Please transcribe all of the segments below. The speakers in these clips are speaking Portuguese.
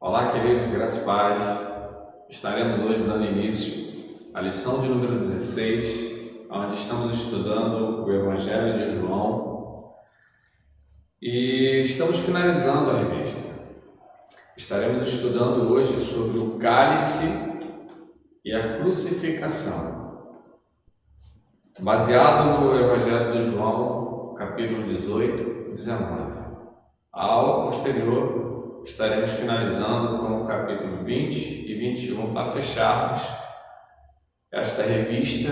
Olá, queridos, graça e paz. Estaremos hoje dando início à lição de número 16, onde estamos estudando o Evangelho de João e estamos finalizando a revista. Estaremos estudando hoje sobre o cálice e a crucificação, baseado no Evangelho de João, capítulo 18, 19. A aula posterior estaremos finalizando com o capítulo 20 e 21 para fecharmos esta revista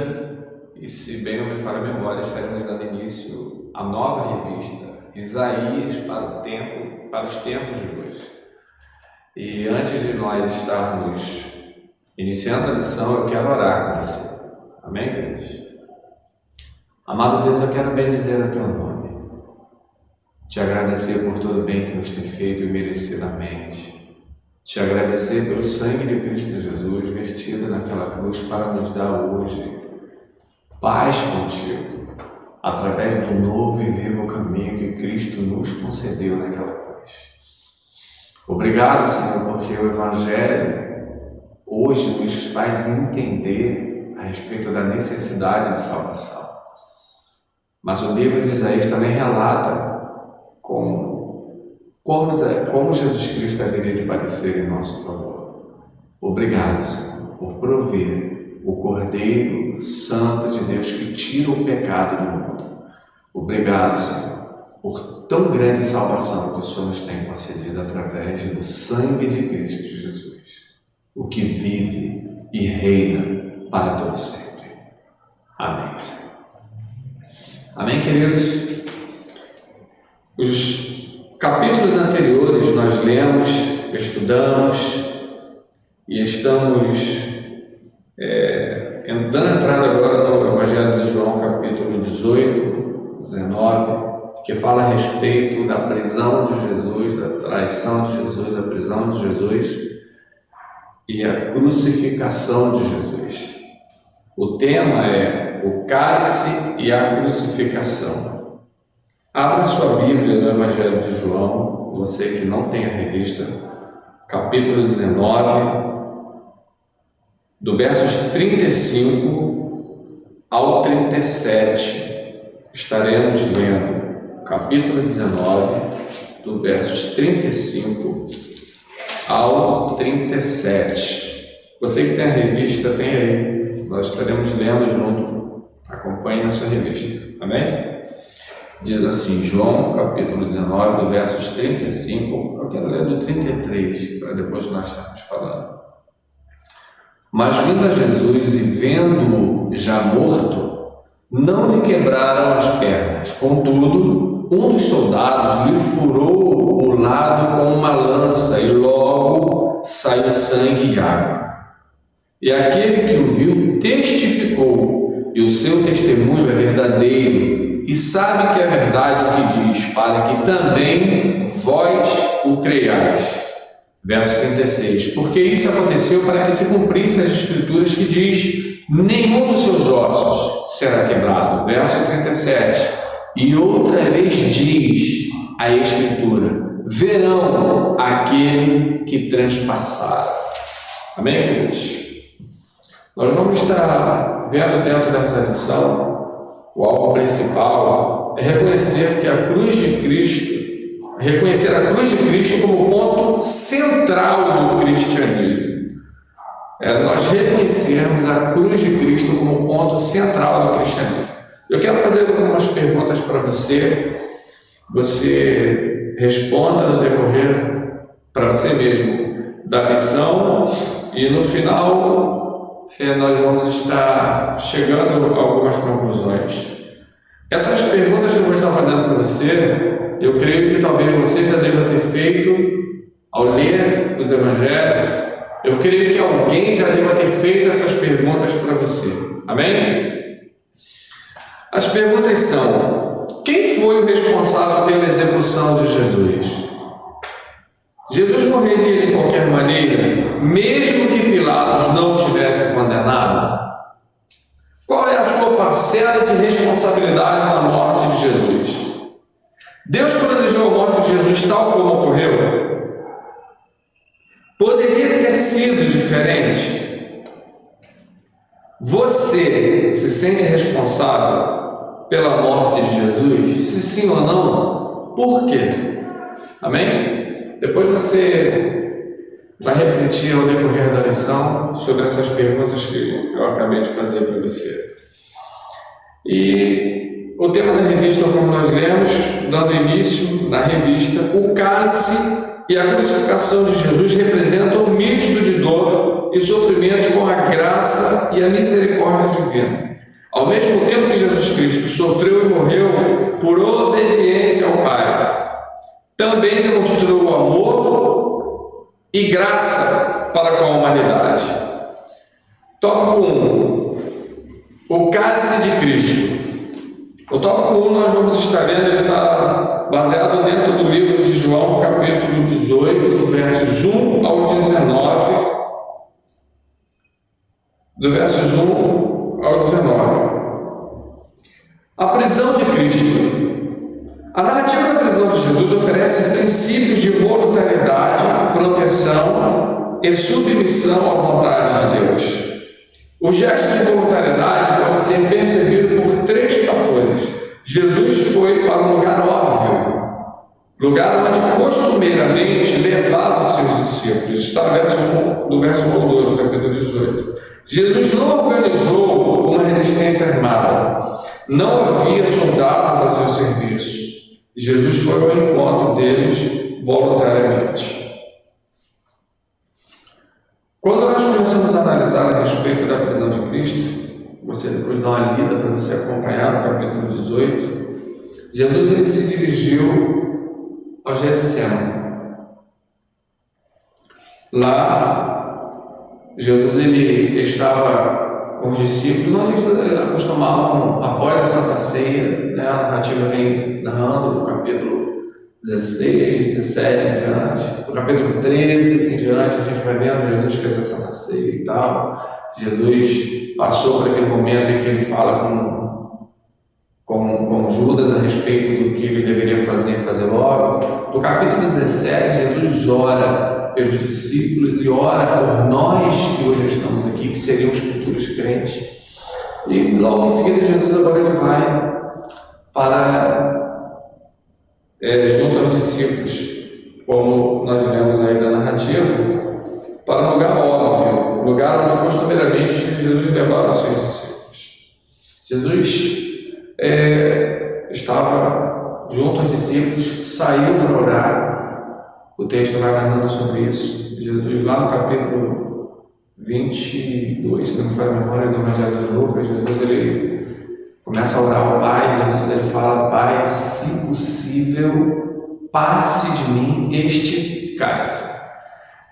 e, se bem não me falha a memória, estaremos dando início à nova revista Isaías para os tempos de hoje. E antes de nós estarmos iniciando a lição, eu quero orar com você. Amém, queridos? Amado Deus, eu quero bendizer o teu nome. Te agradecer por todo o bem que nos tem feito merecidamente. Te agradecer pelo sangue de Cristo Jesus vertido naquela cruz para nos dar hoje paz contigo, através do novo e vivo caminho que Cristo nos concedeu naquela cruz. Obrigado, Senhor, porque o Evangelho hoje nos faz entender a respeito da necessidade de salvação. Mas o livro de Isaías também relata como Jesus Cristo haveria de padecer em nosso favor. Obrigado, Senhor, por prover o Cordeiro Santo de Deus que tira o pecado do mundo. Obrigado, Senhor, por tão grande salvação que o Senhor nos tem concedido através do sangue de Cristo Jesus, o que vive e reina para todo sempre. Amém, Senhor. Amém, queridos? Os capítulos anteriores nós lemos, estudamos e estamos entrando agora no Evangelho de João, capítulo 18, 19, que fala a respeito da prisão de Jesus, da traição de Jesus, da prisão de Jesus e a crucificação de Jesus. O tema é o cálice e a crucificação. Abra sua Bíblia no Evangelho de João, você que não tem a revista, capítulo 19, do versos 35 ao 37. Estaremos lendo capítulo 19, do versos 35 ao 37. Você que tem a revista, tem aí. Nós estaremos lendo junto. Acompanhe na sua revista. Amém? Diz assim, João, capítulo 19, do versos 35, eu quero ler do 33, para depois nós estarmos falando. Mas vindo a Jesus e vendo-o já morto, não lhe quebraram as pernas. Contudo, um dos soldados lhe furou o lado com uma lança, e logo saiu sangue e água. E aquele que o viu testificou, e o seu testemunho é verdadeiro, e sabe que é verdade o que diz, para que também vós o creiais. Verso 36. Porque isso aconteceu para que se cumprissem as escrituras que diz, nenhum dos seus ossos será quebrado. Verso 37. E outra vez diz a escritura, verão aquele que transpassaram. Amém, queridos? Nós vamos estar vendo dentro dessa lição, o alvo principal é reconhecer que a cruz de Cristo, reconhecer a cruz de Cristo como ponto central do cristianismo. Nós reconhecermos a cruz de Cristo como ponto central do cristianismo. Eu quero fazer algumas perguntas para você. Você responda no decorrer para você mesmo da lição e no final nós vamos estar chegando a algumas conclusões. Essas perguntas que eu vou estar fazendo para você, eu creio que talvez você já deva ter feito ao ler os evangelhos. Eu creio que alguém já deva ter feito essas perguntas para você. Amém? As perguntas são: quem foi o responsável pela execução de Jesus? Jesus morreria de qualquer maneira, mesmo que Pilatos não o tivesse condenado? Qual é a sua parcela de responsabilidade na morte de Jesus? Deus planejou a morte de Jesus tal como ocorreu? Poderia ter sido diferente? Você se sente responsável pela morte de Jesus? Se sim ou não, por quê? Amém? Depois você vai refletir ao decorrer da lição sobre essas perguntas que eu acabei de fazer para você. E o tema da revista, como nós lemos, dando início na revista, o cálice e a crucificação de Jesus representam um misto de dor e sofrimento com a graça e a misericórdia divina. Ao mesmo tempo que Jesus Cristo sofreu e morreu por obediência ao Pai, também demonstrou amor e graça para com a humanidade. Tópico 1. O cálice de Cristo. O tópico 1 nós vamos estar vendo, ele está baseado dentro do livro de João, capítulo 18, do versos 1 ao 19. Do versos 1 ao 19. A prisão de Cristo. A narrativa da prisão de Jesus oferece princípios de voluntariedade, proteção e submissão à vontade de Deus. O gesto de voluntariedade pode ser percebido por 3 fatores. Jesus foi para um lugar óbvio, lugar onde costumeiramente levava os seus discípulos. Está no verso 1 ou 2 do capítulo 18. Jesus não organizou uma resistência armada. Não havia soldados a seu serviço. Jesus foi ao encontro deles voluntariamente. Quando nós começamos a analisar a respeito da prisão de Cristo, você depois dá uma lida para você acompanhar o capítulo 18, Jesus ele se dirigiu ao Getsemane. Lá, Jesus ele estava com os discípulos, onde eles acostumavam, após a Santa Ceia, né, a narrativa vem narrando no capítulo 16, 17 em diante, no capítulo 13 em diante, a gente vai vendo, Jesus fez a Santa Ceia e tal, Jesus passou por aquele momento em que ele fala com Judas a respeito do que ele deveria fazer logo. No capítulo 17, Jesus ora pelos discípulos e ora por nós que hoje estamos aqui, que seriam os futuros crentes. E logo em seguida Jesus agora ele vai para junto aos discípulos, como nós lemos aí da narrativa, para um lugar óbvio, lugar onde costumeiramente Jesus levava os seus discípulos. Jesus estava junto aos discípulos, saiu para orar. O texto vai narrando sobre isso. Jesus, lá no capítulo 22, se não me falha a memória, do Evangelho de Lucas, Jesus ele começa a orar ao Pai. Jesus ele fala: Pai, se possível, passe de mim este cálice.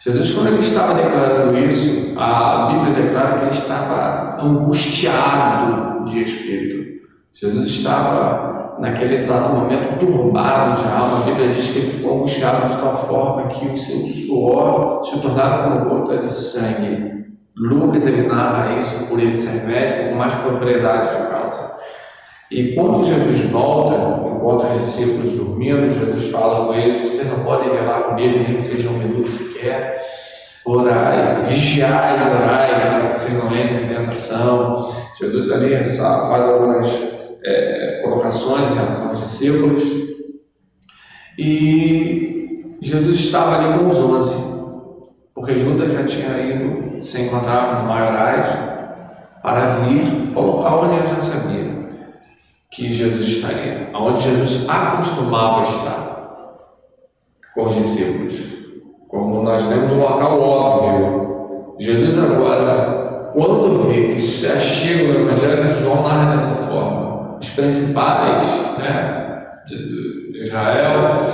Jesus, quando ele estava declarando isso, a Bíblia declara que ele estava angustiado de espírito. Jesus estava naquele exato momento turbado de alma. A Bíblia diz que ele ficou angustiado de tal forma que o seu suor se tornava como gotas de sangue. Lucas ele narra isso, por ele ser médico, com mais propriedade de causa. E quando Jesus volta, encontra os discípulos dormindo, Jesus fala com eles: vocês não podem velar comigo, nem que seja um minuto sequer. Orai, vigiai e orai, para que vocês não entrem em tentação. Jesus ali faz algumas colocações em relação aos discípulos, e Jesus estava ali com os 11, porque Judas já tinha ido se encontrar com os maiorais para vir colocar onde ele já sabia que Jesus estaria, onde Jesus acostumava estar com os discípulos. Como nós lemos, um local óbvio. Jesus agora, quando vê que se achega no Evangelho de João, narra dessa forma: os principais, de Israel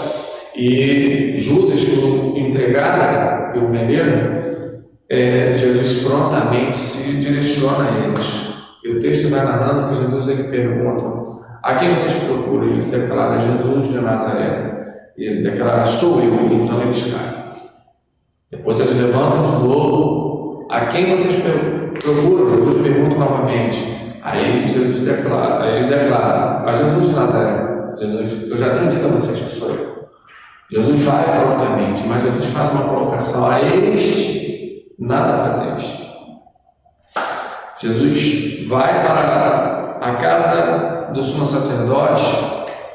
e Judas, que o entregaram, que o venderam, Jesus prontamente se direciona a eles. E o texto vai narrando que Jesus ele pergunta: a quem vocês procuram? E ele declara: Jesus de Nazaré. E ele declara: sou eu. Então eles caem. Depois eles levantam de novo: a quem vocês procuram? Jesus pergunta novamente. Aí Jesus declara, a Jesus de Nazaré: Jesus, eu já tenho dito a vocês que sou eu. Jesus vai prontamente, mas Jesus faz uma colocação: a este nada fazeis. Jesus vai para a casa do sumo sacerdote,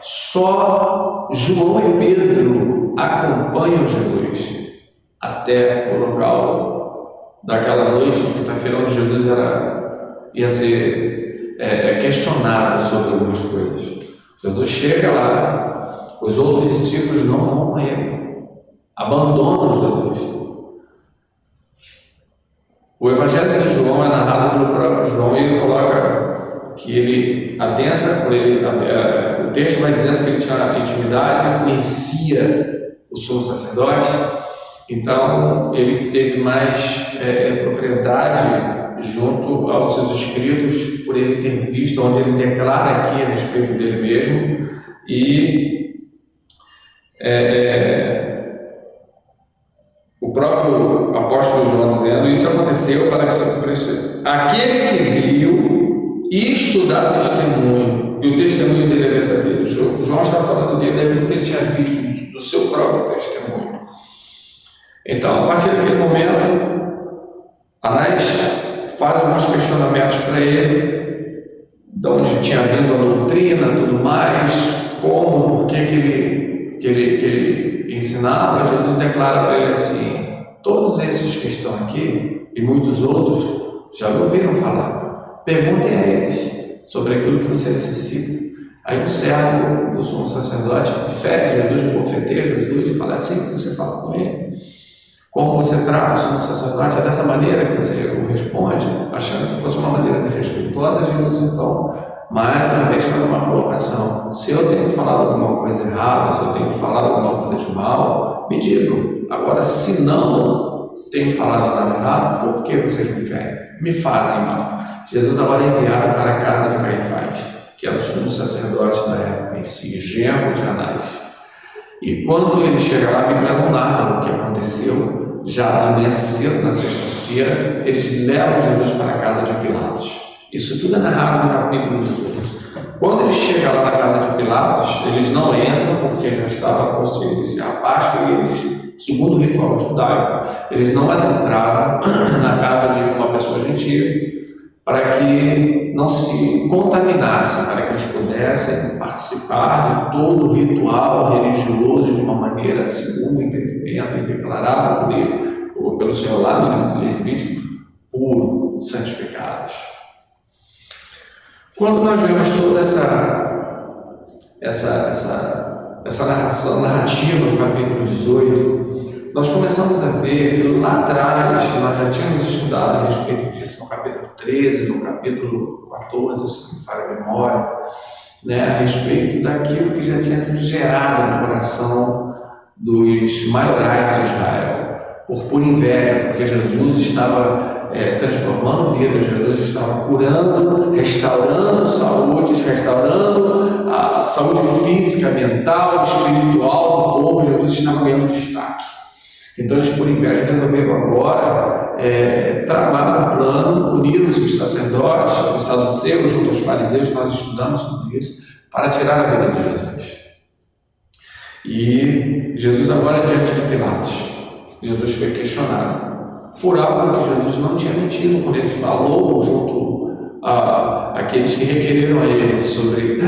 só João e Pedro acompanham Jesus até o local daquela noite de quinta-feira, onde Jesus ia ser questionado sobre algumas coisas. Jesus chega lá, os outros discípulos não vão com ele, abandonam Jesus. O Evangelho de João é narrado pelo próprio João e ele coloca que ele adentra, o texto vai dizendo que ele tinha intimidade, conhecia o sumo sacerdote, então ele teve mais propriedade junto aos seus escritos, por ele ter visto, onde ele declara aqui a respeito dele mesmo, e o próprio apóstolo João dizendo: isso aconteceu para que se cumprisse aquele que viu, isto dá testemunho, e o testemunho dele é verdadeiro. João está falando dele daquilo que ele tinha visto, do seu próprio testemunho. Então, a partir daquele momento, Anás faz alguns questionamentos para ele, de onde tinha vindo a doutrina, tudo mais, como, por que ele ensinava. Jesus declara para ele assim: todos esses que estão aqui e muitos outros já ouviram falar, perguntem a eles sobre aquilo que você necessita. Aí um servo do sumo sacerdote fere Jesus, bofeteia Jesus e fala: assim que você fala com ele, como você trata o sumo sacerdote, é dessa maneira que você o responde, achando que fosse uma maneira desrespeitosa. Jesus então mais uma vez faz uma colocação: se eu tenho falado alguma coisa errada, se eu tenho falado alguma coisa de mal, me digam. Agora, se não tenho falado nada errado, por que vocês me ferem? Me fazem mal. Jesus agora é enviado para a casa de Caifás, que era o sumo sacerdote da época em si, genro de Anás. E quando ele chega lá, a Bíblia não narra o que aconteceu. Já de manhã cedo, na sexta-feira, eles levam Jesus para a casa de Pilatos. Isso tudo é narrado no capítulo 18. Quando ele chega lá na casa de Pilatos, eles não entram porque já estava conseguindo iniciar a Páscoa, e eles, segundo o ritual judaico, eles não adentravam na casa de uma pessoa gentil para que não se contaminassem, para que eles pudessem participar de todo o ritual religioso de uma maneira segundo o entendimento e declarado pelo Senhor lá no livro de Levítico, puros, santificados. Quando nós vemos toda essa narrativa no capítulo 18, nós começamos a ver aquilo lá atrás, nós já tínhamos estudado a respeito disso no capítulo 13, no capítulo 14, se não me falha a memória, né, a respeito daquilo que já tinha sido gerado no coração dos maiorais de Israel, por pura inveja, porque Jesus estava transformando vidas, Jesus estava curando, restaurando saúdes, restaurando a saúde física, mental, espiritual do povo. Jesus estava ganhando destaque. Então eles, por inveja, resolveram agora tramar um plano, unir os sacerdotes, os saduceus junto aos fariseus. Nós estudamos tudo isso para tirar a vida de Jesus. E Jesus agora diante de Pilatos, Jesus foi questionado por algo que Jesus não tinha mentido quando ele falou junto àqueles que requereram a ele sobre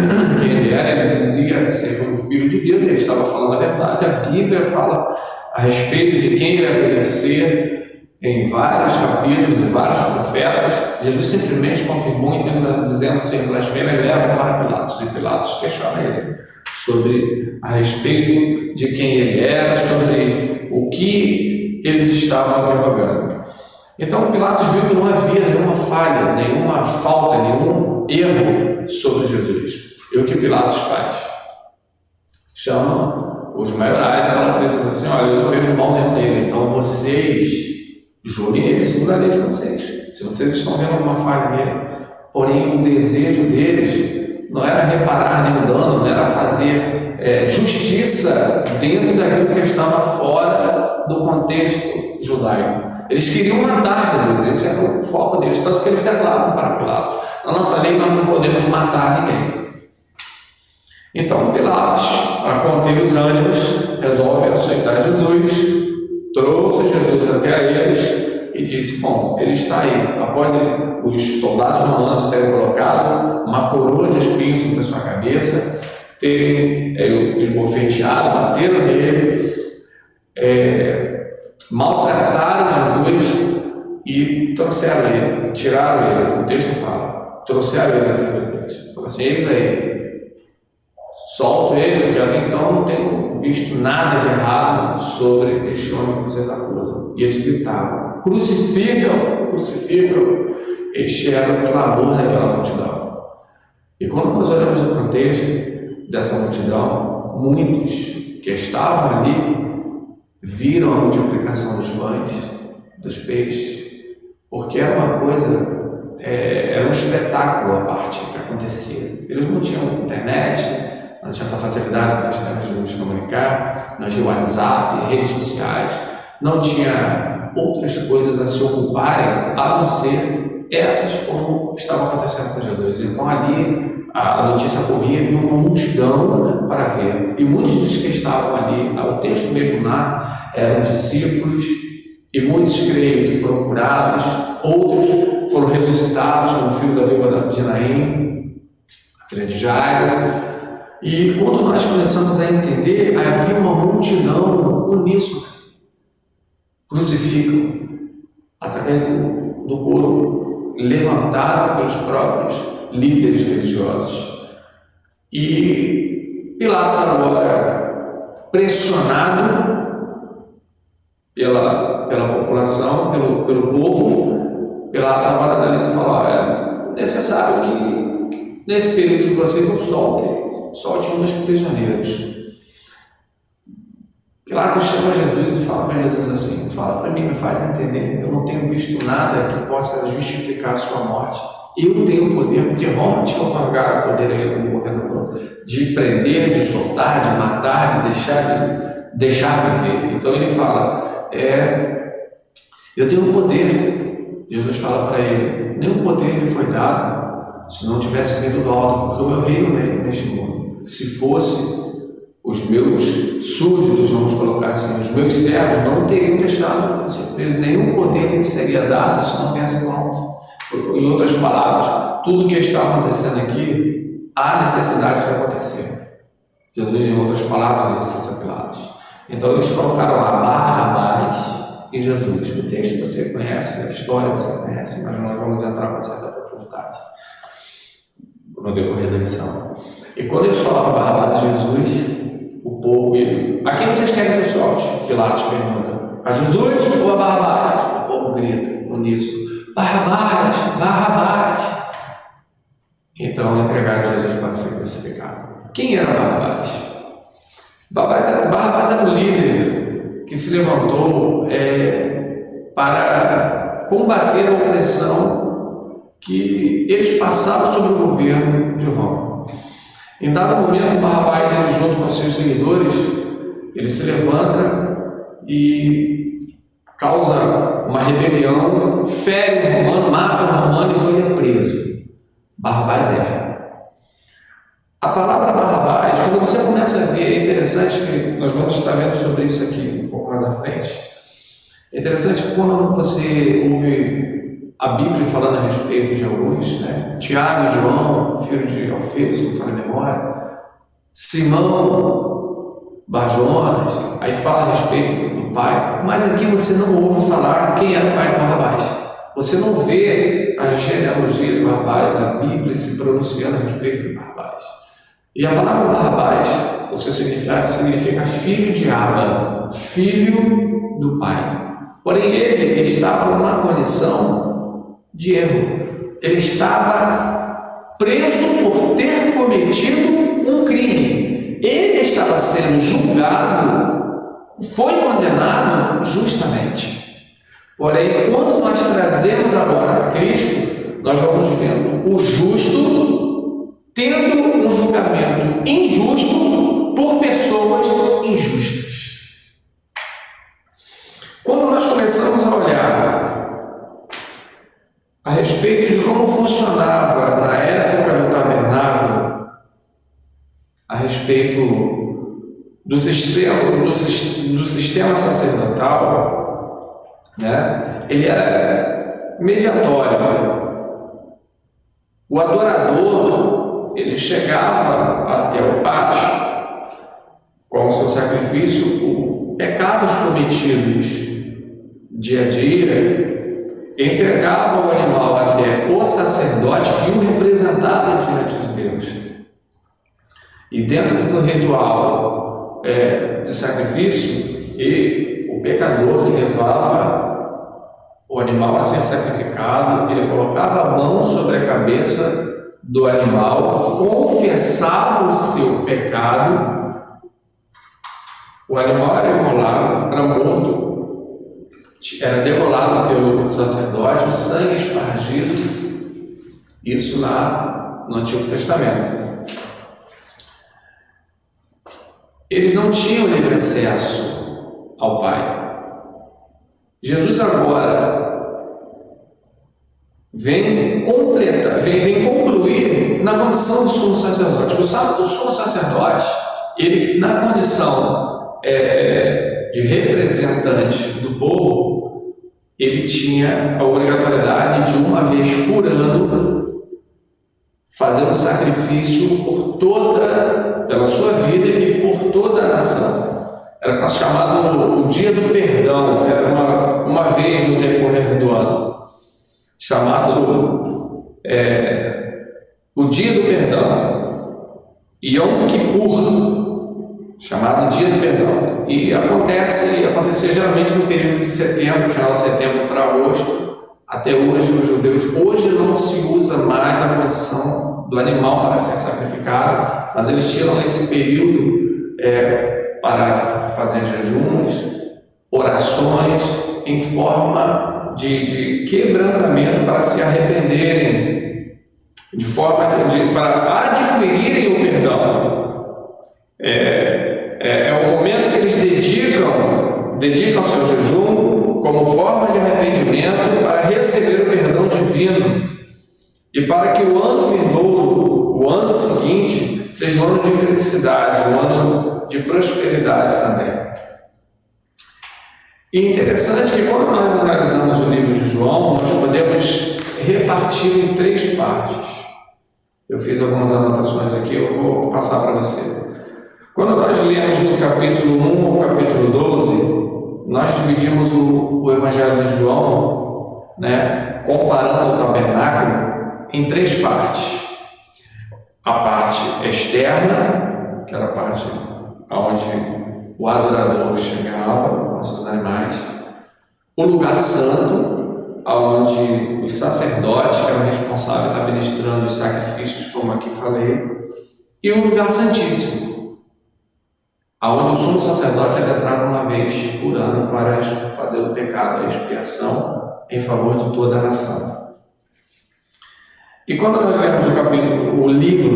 quem ele era. Ele dizia ser o Filho de Deus, e ele estava falando a verdade. A Bíblia fala a respeito de quem ele haveria ser em vários capítulos e vários profetas. Jesus simplesmente confirmou, então, dizendo ser blasfêmia, e leva para Pilatos, e Pilatos questiona ele sobre a respeito de quem ele era, sobre o que eles estavam interrogando. Então Pilatos viu que não havia nenhuma falha, nenhuma falta, nenhum erro sobre Jesus. E o que Pilatos faz? Chama os maiorais e fala para eles assim: olha, eu não vejo mal nenhum nele, então vocês julguem ele segundo a lei de vocês. Se vocês estão vendo alguma falha nele, porém o desejo deles não era reparar nenhum dano, não era fazer justiça dentro daquilo que estava fora do contexto judaico. Eles queriam matar Jesus, esse era o foco deles, tanto que eles declaram para Pilatos: na nossa lei nós não podemos matar ninguém. Então Pilatos, para conter os ânimos, resolve aceitar Jesus, trouxe Jesus até a eles e disse: bom, ele está aí. Após os soldados romanos terem colocado uma coroa de espinhos sobre a sua cabeça, terem esbofeteado, bateram nele, maltrataram Jesus e trouxeram ele, tiraram ele. O texto fala, trouxeram ele até os judeus. Falou assim: eis aí, solto ele, porque até então não tenho visto nada de errado sobre este homem que vocês acusam. E eles gritavam: crucificam, crucificam. Este era o clamor daquela multidão. E quando nós olhamos o contexto dessa multidão, muitos que estavam ali viram a multiplicação dos pães, dos peixes, porque era uma coisa, era um espetáculo a parte que acontecia. Eles não tinham internet, não tinha essa facilidade que nós temos de nos comunicar, não tinha WhatsApp, redes sociais, não tinha outras coisas a se ocuparem a não ser essas como estavam acontecendo com Jesus. Então ali a notícia corria, havia uma multidão para ver, e muitos dos que estavam ali, o texto mesmo lá, eram discípulos, e muitos creio que foram curados, outros foram ressuscitados, como o filho da viúva de Naim, a filha de Jairo. E quando nós começamos a entender, havia uma multidão uníssona, crucificam, através do coro levantado pelos próprios líderes religiosos. E Pilatos agora, pressionado pela população, pelo povo, Pilatos agora analisa e fala: é necessário que nesse período de vocês não solte um dos prisioneiros. Pilatos chama Jesus e fala para Jesus assim: fala para mim, me faz entender, eu não tenho visto nada que possa justificar a sua morte. Eu tenho poder, porque Roma tinha otorgado o poder a ele como governador, de prender, de soltar, de matar, de deixar viver. Então ele fala: eu tenho poder. Jesus fala para ele: nenhum poder lhe foi dado se não tivesse vindo do alto, porque o meu reino é neste mundo. Se fosse, os meus súditos, vamos colocar assim, os meus servos não teriam deixado ser preso. Nenhum poder lhe seria dado se não viesse do alto. Em outras palavras, tudo que está acontecendo aqui, há necessidade de acontecer. Jesus, em outras palavras, disse a Pilatos. Então eles colocaram lá Barrabás e Jesus. O texto você conhece, a história você conhece, mas nós vamos entrar com certa profundidade no decorrer da lição. E quando eles falavam Barrabás e Jesus, o povo, a quem vocês querem que eu solte? Pilatos pergunta: a Jesus ou a Barrabás? O povo grita uníssono: Barrabás, Barrabás. Então entregaram Jesus para ser crucificado. Quem era Barrabás? Barrabás era um líder que se levantou para combater a opressão que eles passavam sobre o governo de Roma. Em dado momento, Barrabás, ele, junto com seus seguidores, ele se levanta e causa uma rebelião, fere um romano, mata um romano, então ele é preso. Barrabás A palavra Barrabás, quando você começa a ver, é interessante que nós vamos estar vendo sobre isso aqui um pouco mais à frente. É interessante que quando você ouve a Bíblia falando a respeito de alguns, né? Tiago e João, filho de Alfeu, se não falha a memória, Simão, Barjonas, aí fala a respeito do pai, mas aqui você não ouve falar quem era o pai de Barrabás. Você não vê a genealogia de Barrabás, a Bíblia se pronunciando a respeito de Barrabás. E a palavra Barrabás, o seu significado significa filho de Abba, filho do pai. Porém, ele estava numa condição de erro. Ele estava preso por ter cometido um crime. Ele estava sendo julgado, foi condenado justamente. Porém, quando nós trazemos agora a Cristo, nós vamos vendo o justo tendo um julgamento injusto por pessoas injustas. Quando nós começamos a olhar a respeito de como funcionava na época do tabernáculo a respeito do sistema sacerdotal, né? Ele era mediatório. O adorador, ele chegava até o pátio com o seu sacrifício por pecados cometidos dia a dia, entregava o animal até o sacerdote que o representava diante de Deus. E dentro do ritual de sacrifício, o pecador que levava o animal a ser sacrificado, ele colocava a mão sobre a cabeça do animal, confessava o seu pecado, o animal era imolado, era morto, era degolado pelo sacerdote, o sangue espargido, isso lá no Antigo Testamento. Eles não tinham livre acesso ao Pai. Jesus agora vem concluir na condição de sumo sacerdote. O sumo sacerdote, ele, na condição de representante do povo, ele tinha a obrigatoriedade de uma vez por ano fazer um sacrifício pela sua vida e por toda a nação. Era chamado o Dia do Perdão, era uma vez no decorrer do ano, chamado o Dia do Perdão, Yom Kippur, chamado Dia do Perdão, e acontecia geralmente no período de setembro, final de setembro para agosto. Até hoje os judeus, hoje não se usa mais a condição do animal para ser sacrificado, mas eles tiram esse período para fazer jejuns, orações em forma de quebrantamento para se arrependerem, de forma para adquirirem o perdão. É o momento que eles dedicam seu jejum como forma de arrependimento para receber o perdão divino e para que o ano vindouro, o ano seguinte, seja um ano de felicidade, um ano de prosperidade também. E interessante que quando nós analisamos o livro de João, nós podemos repartir em 3 partes. Eu fiz algumas anotações aqui, eu vou passar para você. Quando nós lemos do capítulo 1 ao capítulo 12, nós dividimos o Evangelho de João, comparando o tabernáculo, em 3 partes. A parte externa, que era a parte onde o adorador chegava, com seus animais. O lugar santo, onde os sacerdotes, que eram responsáveis por administrando os sacrifícios, como aqui falei. E o lugar santíssimo, onde o sumo sacerdote entrava uma vez por ano para fazer o pecado, a expiação em favor de toda a nação. E quando nós lemos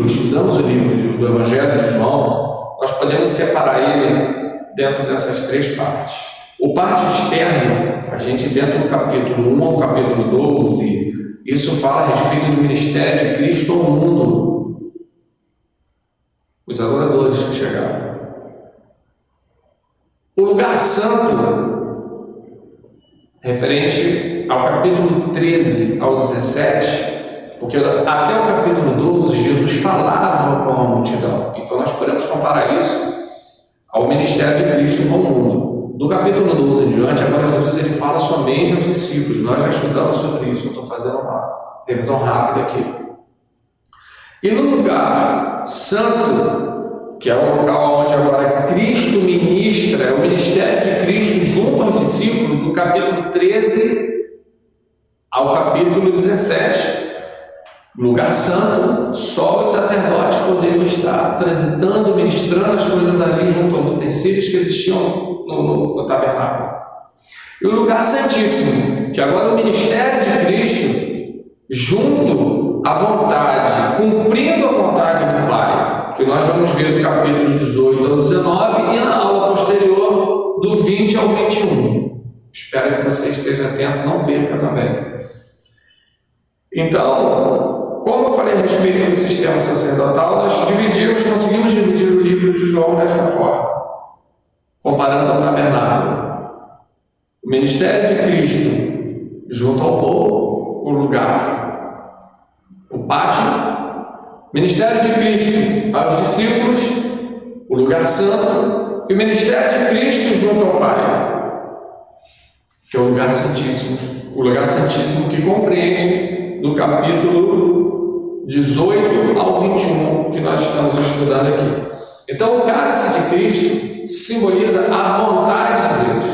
estudamos o livro do Evangelho de João, nós podemos separar ele dentro dessas 3 partes. O parte externo, a gente dentro do capítulo 1 ao capítulo 12, isso fala a respeito do ministério de Cristo ao mundo. Os adoradores que chegavam. O lugar santo, referente ao capítulo 13 ao 17, porque até o capítulo 12 Jesus falava com a multidão. Então nós podemos comparar isso ao ministério de Cristo no mundo. Do capítulo 12 em diante, agora Jesus ele fala somente aos discípulos. Nós já estudamos sobre isso, eu estou fazendo uma revisão rápida aqui. E no lugar santo, que é o local onde agora Cristo ministra, é o ministério de Cristo junto aos discípulos, do capítulo 13 ao capítulo 17. Lugar santo, só os sacerdotes poderiam estar transitando, ministrando as coisas ali junto aos utensílios que existiam no tabernáculo. E o lugar santíssimo, que agora é o ministério de Cristo, junto à vontade, cumprindo a vontade do Pai, que nós vamos ver do capítulo 18 ao 19 e na aula posterior do 20 ao 21. Espero que você esteja atento, não perca também. Então, como eu falei a respeito do sistema sacerdotal, nós conseguimos dividir o livro de João dessa forma, comparando ao tabernáculo. O ministério de Cristo junto ao povo, o lugar, o pátio. Ministério de Cristo aos discípulos, o lugar santo. E o ministério de Cristo junto ao Pai, que é o lugar santíssimo que compreende do capítulo 18 ao 21 que nós estamos estudando aqui. Então o cálice de Cristo simboliza a vontade de Deus.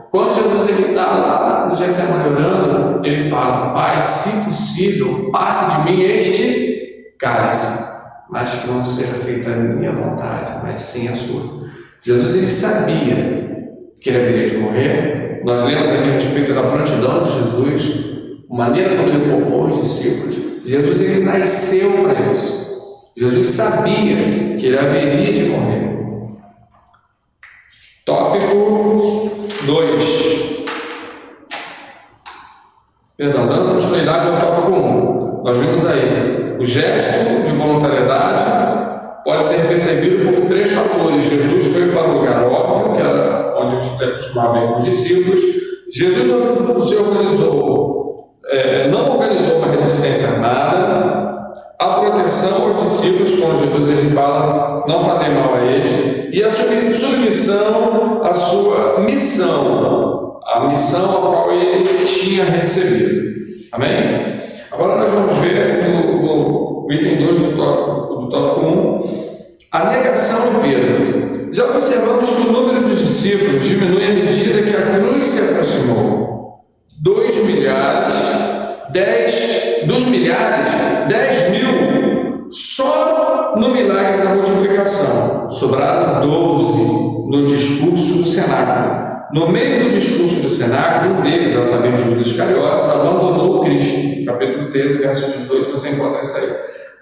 Quando Jesus está lá no Getsemane orando, ele fala: Pai, se possível, passe de mim este cálice, mas que não seja feita a minha vontade, mas sim a sua. Jesus, ele sabia que ele haveria de morrer. Nós lemos aqui a respeito da prontidão de Jesus, a maneira como ele poupou os discípulos. Jesus, ele nasceu para isso. Jesus sabia que ele haveria de morrer. Tópico 2. Perdão, dando continuidade ao tópico 1. Nós vimos aí, o gesto de voluntariedade pode ser percebido por 3 fatores. Jesus foi para o lugar óbvio, que era onde ele costumava ir com os discípulos. Jesus não organizou uma resistência armada. A proteção aos discípulos, quando Jesus ele fala não fazer mal a eles, e a submissão à sua missão, a missão a qual ele tinha recebido. Amém? Agora nós vamos ver no item 2 do tópico 1, a negação de Pedro. Já observamos que o número dos discípulos diminui à medida que a cruz se aproximou. 2 milhares, 10 mil, só no milagre da multiplicação. Sobraram 12 no discurso do cenáculo. No meio do discurso do cenáculo, um deles, a saber, Judas Iscariotes, abandonou Cristo. Capítulo 13, verso 18, você encontra isso aí.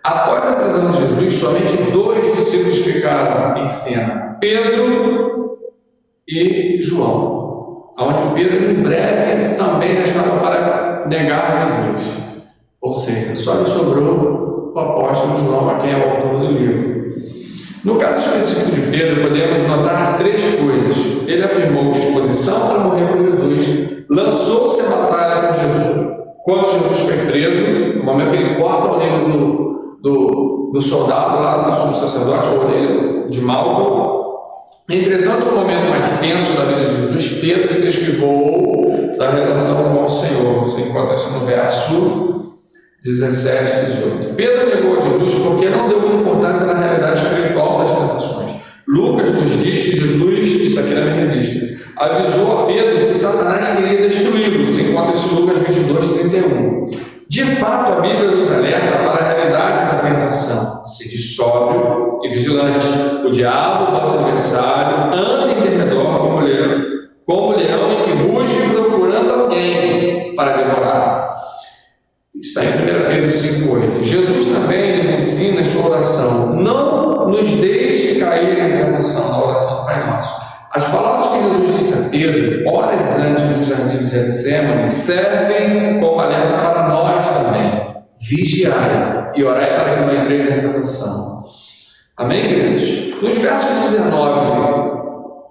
Após a prisão de Jesus, somente 2 discípulos ficaram em cena: Pedro e João, onde o Pedro em breve também já estava para negar Jesus. Ou seja, só lhe sobrou o apóstolo João, a quem é o autor do livro. No caso específico de Pedro, podemos notar 3 coisas. Ele afirmou disposição para morrer por Jesus, lançou-se a batalha com Jesus. Quando Jesus foi preso, no momento que ele corta a orelha do soldado lá do sumo sacerdote, a orelha de Malco. Entretanto, no momento mais tenso da vida de Jesus, Pedro se esquivou da relação com o Senhor. Você encontra isso no verso 17 e 18. Pedro negou a Jesus porque não deu muita importância na realidade espiritual das tentações. Lucas nos diz que Jesus, isso aqui na minha revista, avisou a Pedro que Satanás queria destruí-lo. Você encontra isso em Lucas 22, 31. De fato, a Bíblia nos alerta para a realidade da tentação. Sede sóbrio e vigilante. O diabo, nosso adversário, anda em derredor como leão em que ruge procurando alguém para devorar. Está em 1 Pedro 5,8. Jesus também nos ensina em sua oração: não nos deixe cair em tentação, na oração do Pai Nosso. As palavras que Jesus disse a Pedro, horas antes do jardim de Getsemane, servem como alerta para nós também. Vigiai e orai para que não entreis em tentação. Amém, queridos? Nos versos 19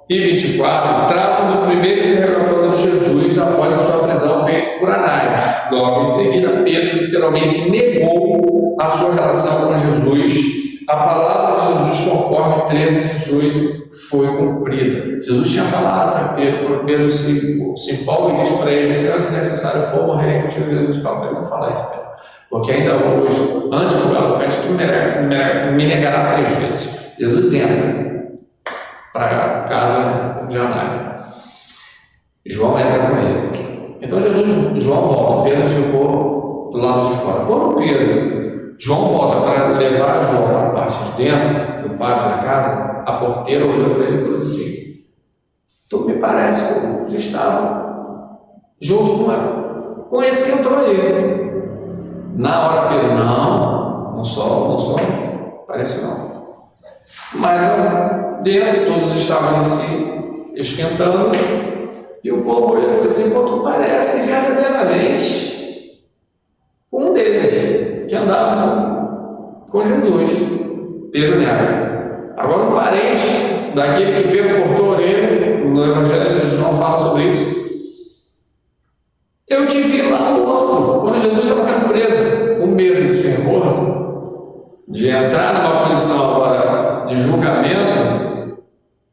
e 24, tratam do primeiro interrogatório de Jesus após a sua prisão, feito por Anás. Logo em seguida, Pedro literalmente negou a sua relação com Jesus. A palavra de Jesus, conforme 13 e 18, foi cumprida. Jesus tinha falado para Pedro, quando Pedro se empolga e diz para ele: se necessário for, morrer contigo. Jesus fala para ele: não falar isso, Pedro, porque ainda hoje, antes do galo cante, tu me negará 3 vezes. Jesus entra para a casa de Anás. João entra com ele. Então João volta. Pedro ficou do lado de fora. Quando João volta para levar João para a parte de dentro, do pátio da casa, a porteira olhou para ele e falou assim: tu me parece como que estava junto com esse que entrou aí. Na hora Pedro: não sou, parece não. Mas dentro todos estavam em si, esquentando, e o povo olhou e falou assim: pô, tu parece verdadeiramente um deles, que andava Jesus. Pedro nega. Agora, um parente daquele que Pedro cortou a orelha, no Evangelho de João fala sobre isso. Eu te vi lá morto, quando Jesus estava sendo preso. O medo de ser morto, de entrar numa condição agora de julgamento,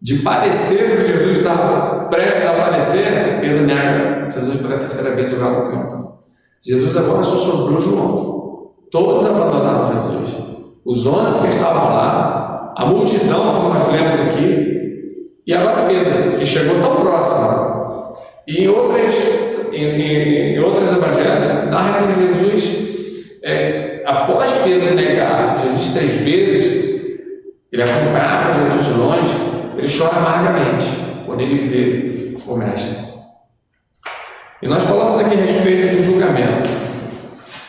de padecer que Jesus estava prestes a padecer, Pedro nega Jesus pela terceira vez jogado no canto. Jesus agora só sobrou João. Todos abandonaram Jesus. Os 11 que estavam lá, a multidão, como nós lemos aqui, e agora Pedro, que chegou tão próximo. E em outros evangelhos, narra que Jesus, após Pedro negar Jesus 3 vezes, ele acompanhava Jesus de longe, ele chora amargamente quando ele vê o Mestre. E nós falamos aqui a respeito do julgamento.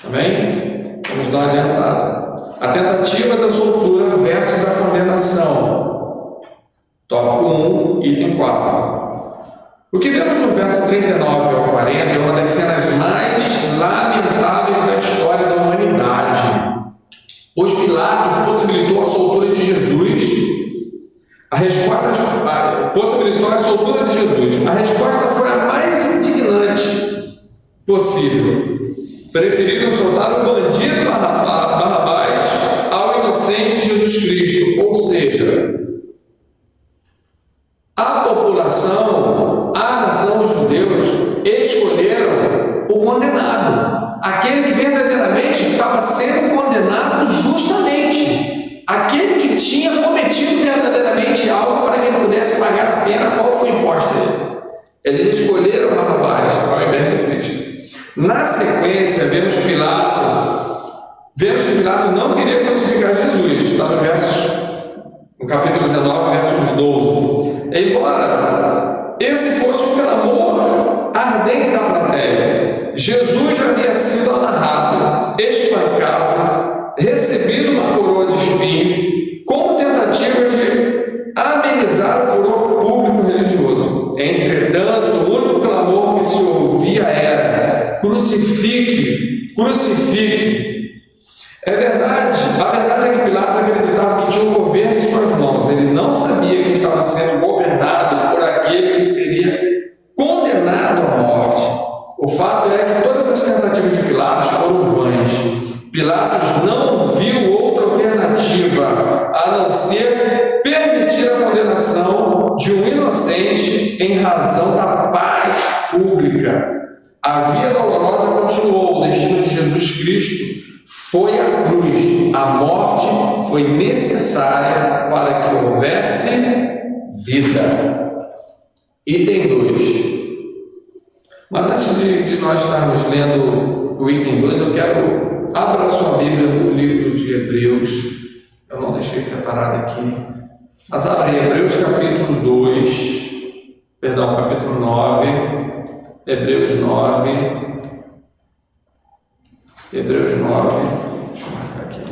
Também vamos dar uma adiantada. A tentativa da soltura versus a condenação. Tópico 1, item 4. O que vemos no verso 39 ao 40 é uma das cenas mais lamentáveis da história da humanidade. Pois Pilatos possibilitou a soltura de Jesus. Possibilitou a soltura de Jesus. A resposta foi a mais indignante possível. Preferiram soltar o bandido Barrabás ao inocente Jesus Cristo. Ou seja, a população, a nação dos judeus escolheram o condenado, aquele que verdadeiramente estava sendo condenado justamente, aquele que tinha cometido verdadeiramente algo para que ele pudesse pagar a pena qual foi imposta a ele. Eles escolheram Barrabás ao invés de Cristo. Na sequência, vemos que Pilato não queria crucificar Jesus. Está no capítulo 19, versos 12. Embora esse fosse um clamor ardente da plateia, Jesus já havia sido amarrado, espancado, recebido uma coroa de espinhos, como tentativa de amenizar o furor público religioso. Entretanto, o único clamor que se ouvia era: crucifique, crucifique. A verdade é que Pilatos acreditava que tinha um governo em suas mãos. Ele não sabia que estava sendo governado por aquele que seria condenado à morte. O fato é que todas as tentativas de Pilatos foram vãs. Pilatos não viu outra alternativa a não ser permitir a condenação de um inocente em razão da paz pública. A via dolorosa continuou. O destino de Jesus Cristo foi a cruz. A morte foi necessária para que houvesse vida. Item 2. Mas antes de nós estarmos lendo o item 2, eu quero abrir a sua Bíblia no livro de Hebreus. Eu não deixei separado aqui. Mas abre Hebreus capítulo 9. Hebreus 9. Hebreus 9. Deixa eu marcar aqui.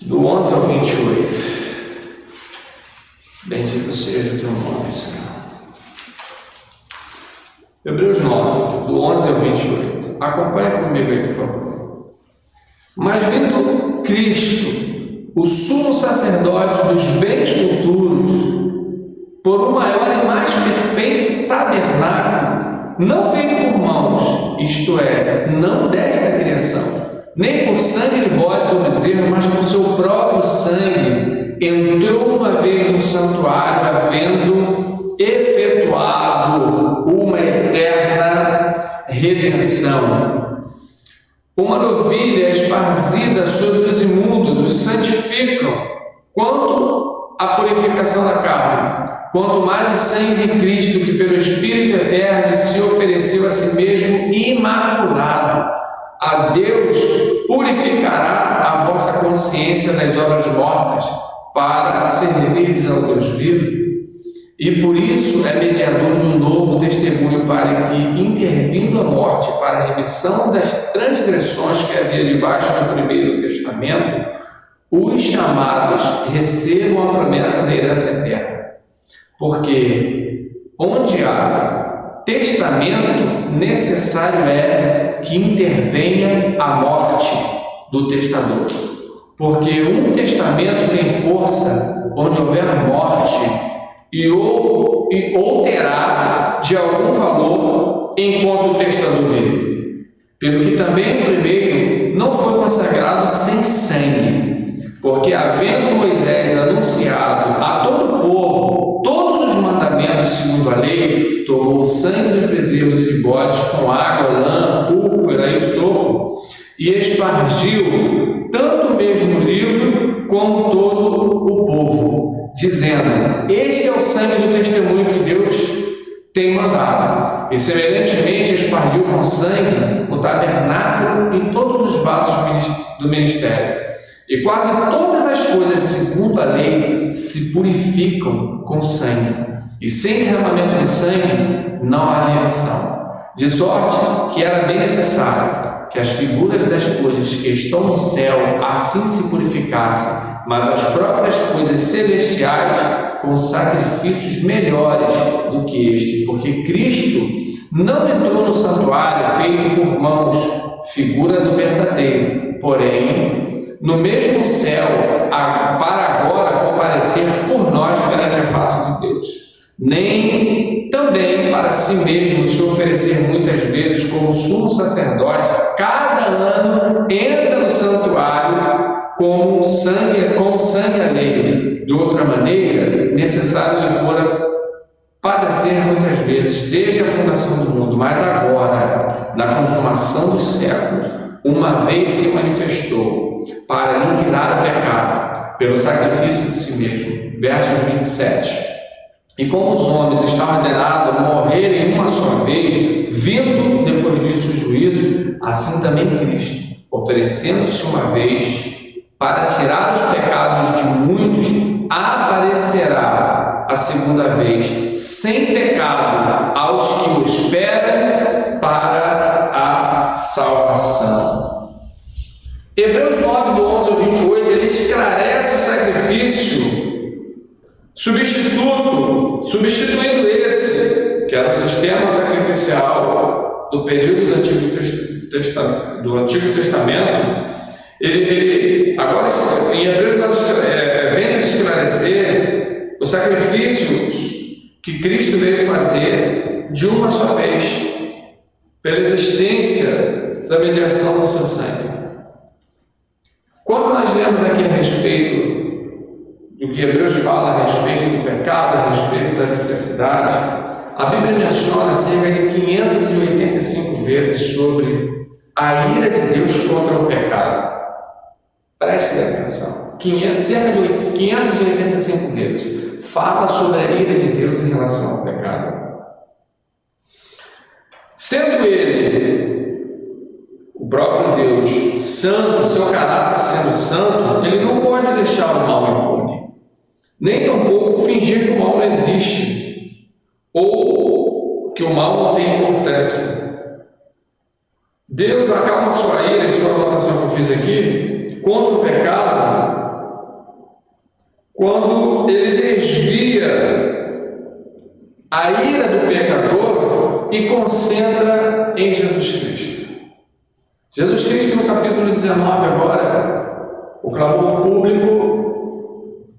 Do 11 ao 28. Bendito seja o teu nome, Senhor. Hebreus 9, do 11 ao 28. Acompanhe comigo aí, por favor. Mas vindo Cristo, o sumo sacerdote dos bens futuros, por um maior e mais perfeito tabernáculo, não feito por mãos, isto é, não desta criação, nem por sangue de bodes ou bezerros, mas por seu próprio sangue, entrou uma vez no santuário, havendo efetuado uma eterna redenção. Uma novilha esparzida sobre os imundos os santificam, quanto à purificação da carne. Quanto mais o sangue de Cristo, que pelo Espírito Eterno se ofereceu a si mesmo imaculado, a Deus purificará a vossa consciência das obras mortas, para servirdes ao Deus vivo. E por isso é mediador de um novo testemunho, para que, intervindo a morte para a remissão das transgressões que havia debaixo do primeiro testamento, os chamados recebam a promessa da herança eterna. Porque onde há testamento, necessário é que intervenha a morte. do testador. Porque um testamento tem força onde houver morte ou terá de algum valor enquanto o testador vive. Pelo que também o primeiro não foi consagrado sem sangue, porque havendo Moisés anunciado a todo o povo todos os mandamentos segundo a lei, tomou o sangue dos bezerros e de bodes com água, lã, púrpura e o sopro, e espargiu tanto o mesmo livro como todo o povo, dizendo: este é o sangue do testemunho que Deus tem mandado. E semelhantemente espargiu com sangue o tabernáculo e todos os vasos do ministério. E quase todas as coisas segundo a lei se purificam com sangue, e sem derramamento de sangue não há redenção. De sorte que era bem necessário que as figuras das coisas que estão no céu assim se purificassem, mas as próprias coisas celestiais com sacrifícios melhores do que este, porque Cristo não entrou no santuário feito por mãos, figura do verdadeiro, porém no mesmo céu, para agora comparecer por nós perante a face de Deus, nem também para si mesmo se oferecer muitas vezes como sumo sacerdote, cada ano entra no santuário com sangue alheio. De outra maneira, necessário lhe fora padecer muitas vezes desde a fundação do mundo, mas agora, na consumação dos séculos, uma vez se manifestou para aniquilar o pecado pelo sacrifício de si mesmo. Versos 27. E como os homens estão ordenados a morrerem uma só vez, vindo depois disso o juízo, assim também Cristo, oferecendo-se uma vez para tirar os pecados de muitos, aparecerá a segunda vez, sem pecado, aos que o esperam para a salvação. Hebreus 9, do 11 ao 28, ele esclarece o sacrifício substituindo esse, que era o sistema sacrificial do período do Antigo Testamento. Ele agora, em Hebreus, vem nos esclarecer os sacrifícios que Cristo veio fazer de uma só vez, pela existência da mediação do seu sangue. Quando nós lemos aqui a respeito do que Hebreus fala a respeito do pecado, a respeito da necessidade, a Bíblia menciona cerca de 585 vezes sobre a ira de Deus contra o pecado. Preste atenção. Cerca de 585 vezes fala sobre a ira de Deus em relação ao pecado. Sendo Ele, o próprio Deus, santo, seu caráter sendo santo, Ele não pode deixar o mal impune, nem tampouco fingir que o mal não existe, ou que o mal não tem importância. Deus acalma sua ira, e sua anotação que eu fiz aqui, contra o pecado, quando Ele desvia a ira do pecador e concentra em Jesus Cristo. Jesus Cristo, no capítulo 19 agora, o clamor público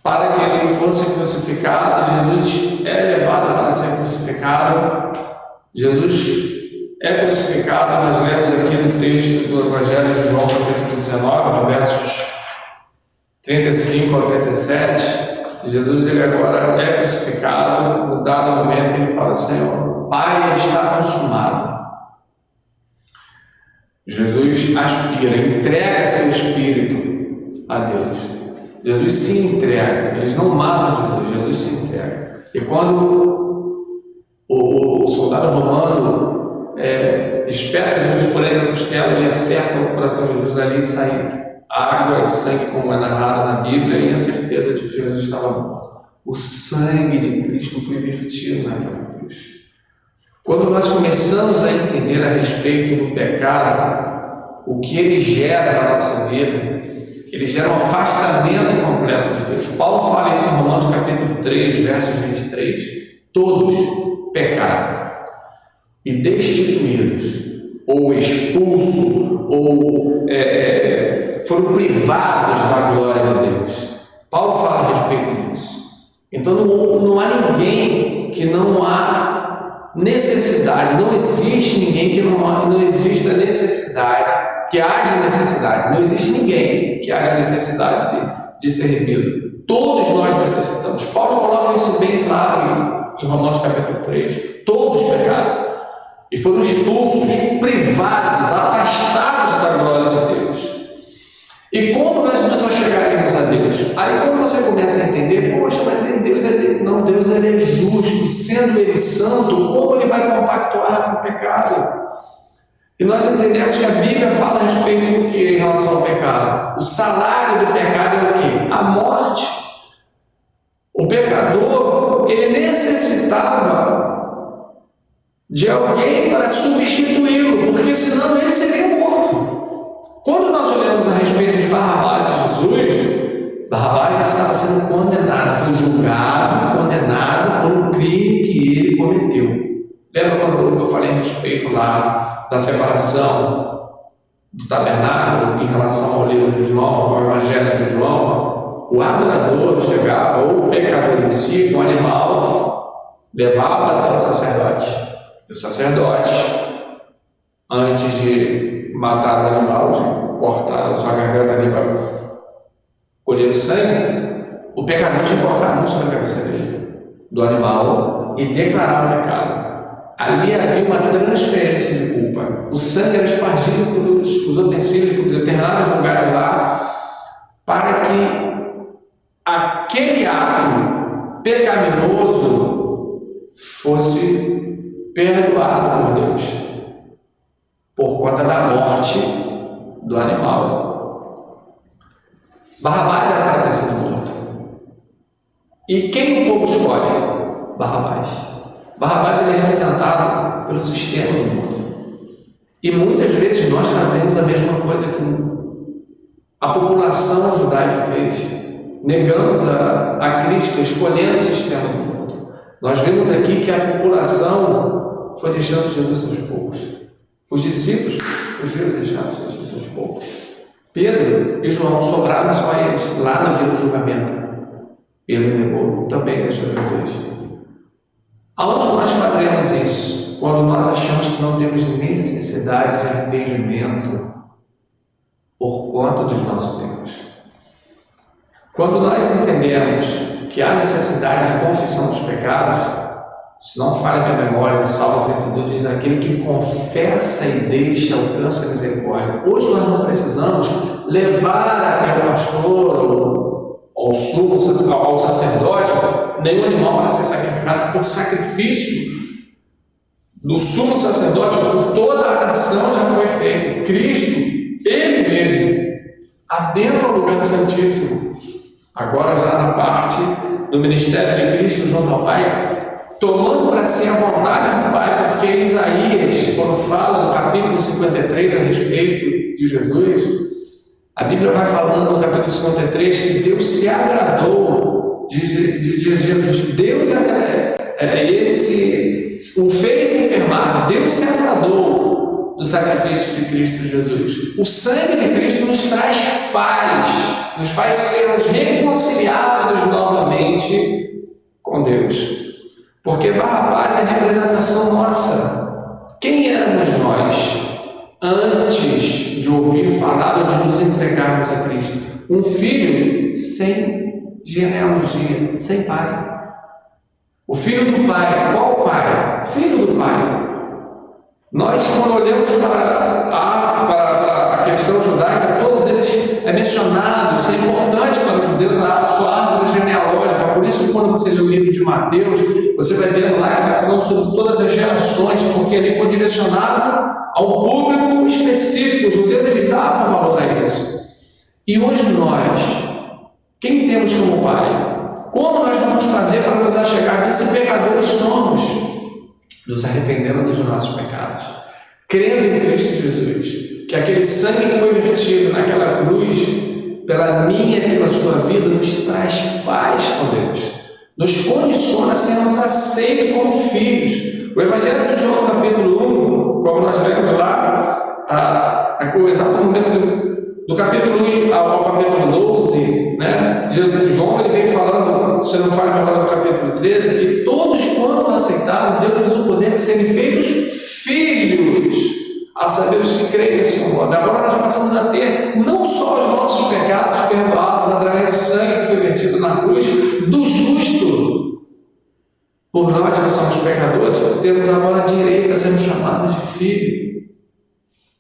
para que Ele fosse crucificado, Jesus é levado para ser crucificado, Jesus é crucificado. Nós lemos aqui no texto do Evangelho de João, capítulo 19, no versos 35 ao 37, Jesus ele agora é crucificado. No dado momento ele fala: Senhor, Pai, está consumado. Jesus aspira, entrega seu espírito a Deus. Jesus se entrega, eles não matam Jesus se entrega. E quando o soldado romano espera Jesus por entre a costela, ele acerta o coração de Jesus ali e sai água e sangue, como é narrado na Bíblia, e a certeza de que Jesus estava morto. O sangue de Cristo foi vertido naquela cruz. Quando nós começamos a entender a respeito do pecado, o que ele gera na nossa vida, ele gera um afastamento completo de Deus. Paulo fala isso em Romanos capítulo 3, versos 23. Todos pecaram e destituídos ou expulsos, ou foram privados da glória de Deus. Paulo fala a respeito disso. Então não há ninguém que não há necessidade, não existe ninguém que não exista necessidade, que haja necessidade, não existe ninguém que haja necessidade de ser remido. Todos nós necessitamos. Paulo coloca isso bem claro em Romanos capítulo 3. Todos pecaram e foram expulsos, privados, afastados da glória de Deus. E como nós nos achegaremos a Deus? Aí quando você começa a entender, poxa, mas Deus ele é justo, e sendo Ele santo, como Ele vai compactuar com o pecado? E nós entendemos que a Bíblia fala a respeito do que em relação ao pecado. O salário do pecado é o quê? A morte. O pecador, ele necessitava de alguém para substituí-lo, porque senão ele seria morto. Quando nós olhamos a respeito de Barrabás e Jesus, Barrabás estava sendo condenado, foi julgado e condenado por um crime que ele cometeu. Lembra quando eu falei a respeito lá da separação do tabernáculo em relação ao livro de João, ao Evangelho de João? O adorador chegava, ou o pecador em si, com o animal, levava até o sacerdote. E o sacerdote, antes de matar o animal, de cortar a sua garganta ali para colher o sangue, o pecador tinha que colocar a mão sobre a cabeça dele, do animal, e declarar o pecado. Ali havia uma transferência de culpa. O sangue era espargido pelos utensílios, por determinados lugares lá, para que aquele ato pecaminoso fosse perdoado por Deus, por conta da morte do animal. Barrabás era para ter sido morto. E quem o povo escolhe? Barrabás. Barrabás ele é representado pelo sistema do mundo. E muitas vezes nós fazemos a mesma coisa que a população judaica fez. Negamos a Cristo, escolhendo o sistema do mundo. Nós vimos aqui que a população foi deixando Jesus aos poucos. Os discípulos fugiram e deixaram Jesus aos poucos. Pedro e João sobraram só eles, lá no dia do julgamento. Pedro negou, também deixou Jesus. Aonde nós fazemos isso? Quando nós achamos que não temos necessidade de arrependimento por conta dos nossos erros. Quando nós entendemos que há necessidade de confissão dos pecados, se não falha a minha memória, Salmo 32 diz: aquele que confessa e deixa alcança a misericórdia. Hoje nós não precisamos levar até o pastor ou ao sacerdote nenhum animal para ser sacrificado, porque o sacrifício do sumo sacerdote por toda a nação já foi feito. Cristo, Ele mesmo, adentra o lugar santíssimo, agora já na parte do ministério de Cristo junto ao Pai, tomando para si a vontade do Pai, porque Isaías, quando fala no capítulo 53 a respeito de Jesus, a Bíblia vai falando no capítulo 53 que Deus se agradou de Jesus. Deus ele o fez enfermar. Deus se agradou do sacrifício de Cristo Jesus. O sangue de Cristo nos traz paz, nos faz sermos reconciliados novamente com Deus. Porque Barrabás é a representação nossa. Quem éramos nós antes de ouvir falar ou de nos entregarmos a Cristo? Um filho sem genealogia, sem pai. O filho do pai, qual pai? O filho do pai. Nós, quando olhamos para a questão judaica, todos eles é mencionado, isso é importante para os judeus, a sua árvore genealógica. Por isso que quando você lê o livro de Mateus, você vai vendo lá que vai falando sobre todas as gerações, porque ali foi direcionado a um público específico. Os judeus eles davam valor a isso. E hoje nós, quem temos como pai? Como nós vamos fazer para nos achegar desse pecadores somos? Nos arrependendo dos nossos pecados, crendo em Cristo Jesus, que aquele sangue que foi vertido naquela cruz, pela minha e pela sua vida, nos traz paz com Deus, nos condiciona a sermos aceitos como filhos. O Evangelho de João, capítulo 1, como nós lemos lá, Do capítulo 1 ao capítulo 12, né, João ele vem falando, se não faz agora no capítulo 13, que todos quanto aceitaram, deu-lhes o poder de serem feitos filhos, a saber os que creem no Senhor. Agora nós passamos a ter não só os nossos pecados perdoados através do sangue que foi vertido na cruz, do justo. Por nós que somos pecadores, temos agora direito a sermos chamados de filho,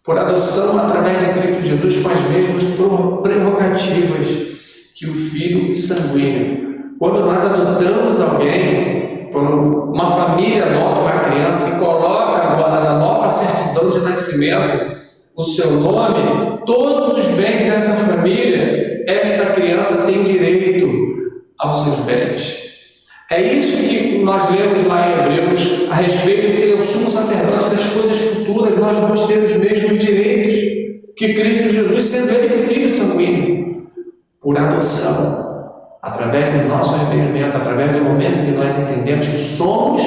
por adoção através de Cristo Jesus, com as mesmas prerrogativas que o filho sanguíneo. Quando nós adotamos alguém, quando uma família adota uma criança e coloca agora na nova certidão de nascimento o seu nome, todos os bens dessa família, esta criança tem direito aos seus bens. É isso que nós lemos lá em Hebreus a respeito de que ele é o sumo sacerdote das coisas futuras. Nós vamos ter os mesmos direitos que Cristo Jesus, sendo ele filho sanguíneo, por adoção, através do nosso arrependimento, através do momento em que nós entendemos que somos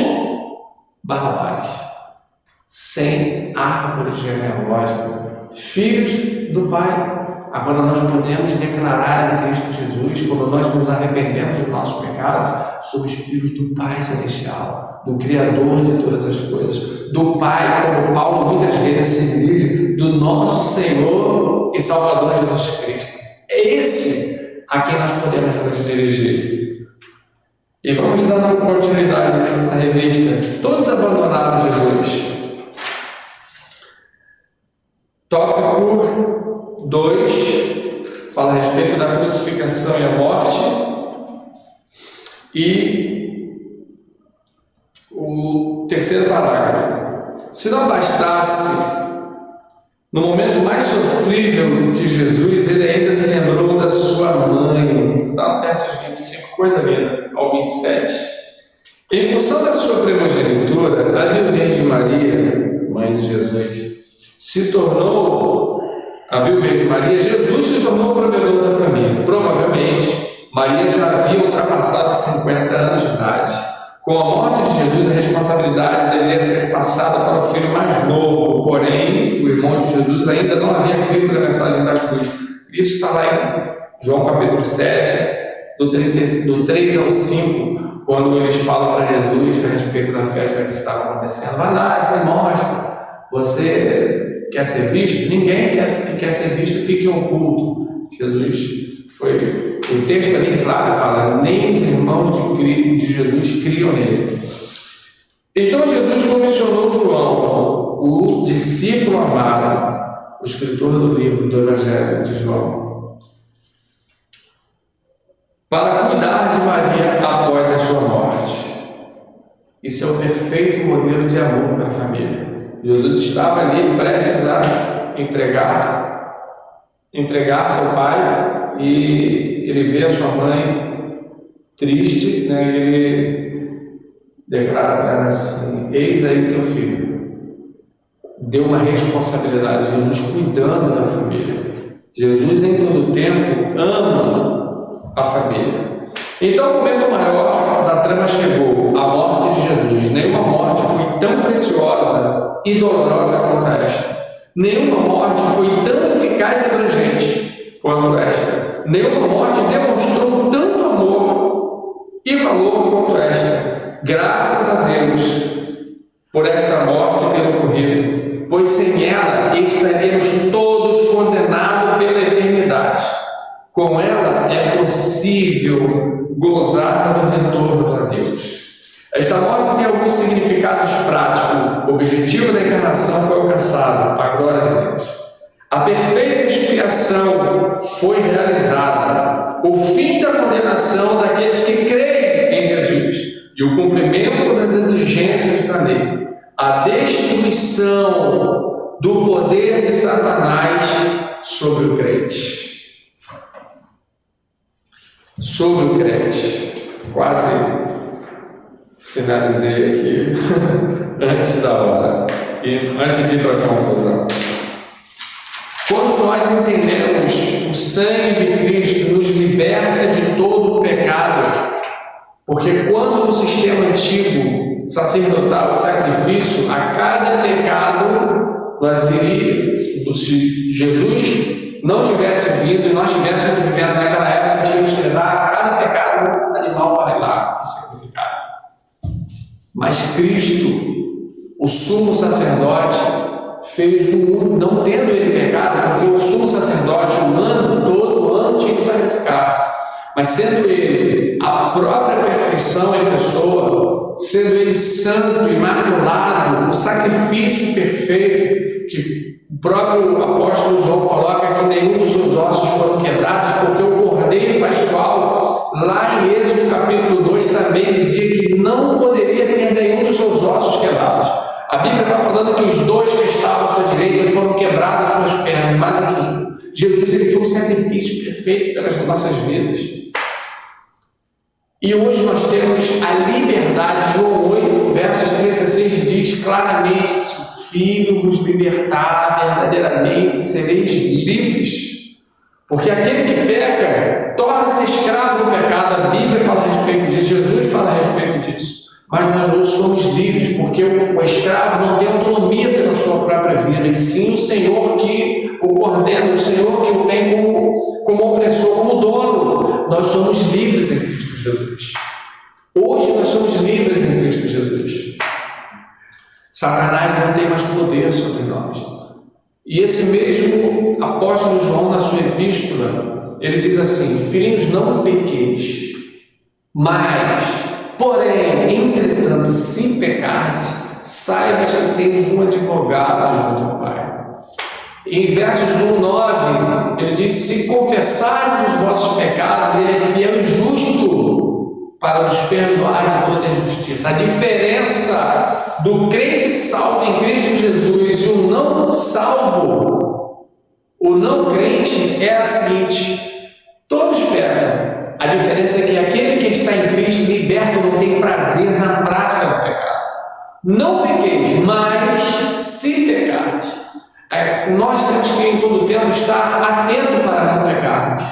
Barrabás, sem árvore genealógica, filhos do Pai. Agora nós podemos declarar em Cristo Jesus, quando nós nos arrependemos dos nossos pecados, somos filhos do Pai Celestial, do Criador de todas as coisas, do Pai, como Paulo muitas vezes se dirige, do nosso Senhor e Salvador Jesus Cristo. É esse a quem nós podemos nos dirigir. E vamos dando continuidade à revista. Todos abandonaram Jesus. Tópico 2 fala a respeito da crucificação e a morte, e o terceiro parágrafo: se não bastasse, no momento mais sofrível de Jesus, ele ainda se lembrou da sua mãe. Está no versos 25, coisa linda, ao 27. Em função da sua primogenitura, a Virgem Maria, mãe de Jesus, se tornou a Virgem Maria, Jesus se tornou o provedor da família. Provavelmente, Maria já havia ultrapassado 50 anos de idade. Com a morte de Jesus, a responsabilidade deveria ser passada para o filho mais novo. Porém, o irmão de Jesus ainda não havia crido na mensagem da cruz. Isso está lá em João capítulo 7, do 3 ao 5, quando eles falam para Jesus a respeito da festa que estava acontecendo. Vai lá, se mostra. Você quer ser visto? Ninguém que quer ser visto fica em oculto. Jesus foi, o texto é bem claro, fala, nem os irmãos de Jesus criam nele. Então Jesus comissionou João, o discípulo amado, o escritor do livro do Evangelho de João, para cuidar de Maria após a sua morte. Isso é o perfeito modelo de amor para a família. Jesus estava ali prestes a entregar seu pai, e ele vê a sua mãe triste, né? E ele declara para ela assim: eis aí teu filho. Deu uma responsabilidade, Jesus cuidando da família. Jesus em todo o tempo ama a família. Então o momento maior da trama chegou, a morte de Jesus. Nenhuma morte foi tão preciosa e dolorosa quanto esta. Nenhuma morte foi tão eficaz e abrangente quanto esta. Nenhuma morte demonstrou tanto amor e valor quanto esta. Graças a Deus por esta morte ter ocorrido, pois sem ela estaremos todos condenados pela eternidade. Com ela é possível gozar do retorno a Deus. Esta morte tem alguns significados práticos. O objetivo da encarnação foi alcançado, a glória de Deus. A perfeita expiação foi realizada. O fim da condenação daqueles que creem em Jesus e o cumprimento das exigências da lei. A destruição do poder de Satanás sobre o crente. Sobre o crente. Quase finalizei aqui antes da hora e antes de ir para a conclusão. Quando nós entendemos o sangue de Cristo nos liberta de todo o pecado, porque quando no sistema antigo sacerdotal o sacrifício, a cada pecado nós iríamos, se Jesus não tivesse vindo e nós estivéssemos vivendo naquela época, tínhamos que levar cada pecado animal para ir lá e sacrificar. Mas Cristo, o sumo sacerdote, fez não tendo ele pecado, porque o sumo sacerdote, todo ano tinha que sacrificar, mas sendo ele a própria perfeição em pessoa, sendo ele santo, imaculado, o sacrifício perfeito, que o próprio apóstolo João coloca que nenhum dos seus ossos foram quebrados, porque o Cordeiro Pascual, lá em Êxodo capítulo 2, também dizia que não poderia ter nenhum dos seus ossos quebrados. A Bíblia está falando que os dois que estavam à sua direita foram quebrados as suas pernas, mas Jesus ele foi um sacrifício perfeito pelas nossas vidas. E hoje nós temos a liberdade. João 8, versos 36 diz claramente: se o Filho vos libertar, verdadeiramente sereis livres. Porque aquele que peca torna-se escravo do pecado. A Bíblia fala a respeito disso, Jesus fala a respeito disso. Mas nós hoje somos livres, porque o escravo não tem autonomia pela sua própria vida, e sim o Senhor que o coordena, o Senhor que o tem como opressor, como dono. Nós somos livres em Cristo Jesus. Hoje nós somos livres em Cristo Jesus. Satanás não tem mais poder sobre nós. E esse mesmo apóstolo João, na sua epístola, ele diz assim: filhinhos, não pequeis, mas, porém, entretanto, se pecardes, saibas que tens um advogado junto ao Pai. E em versos 1, 9, ele diz: se confessardes os vossos pecados, ele é fiel e justo para nos perdoar de toda injustiça. A diferença do crente salvo em Cristo Jesus e o não salvo, o não crente, é a seguinte: todos pecam. A diferença é que aquele que está em Cristo liberto não tem prazer na prática do pecado. Não pequeis, mas se pecardes. Nós temos que em todo tempo estar atento para não pecarmos.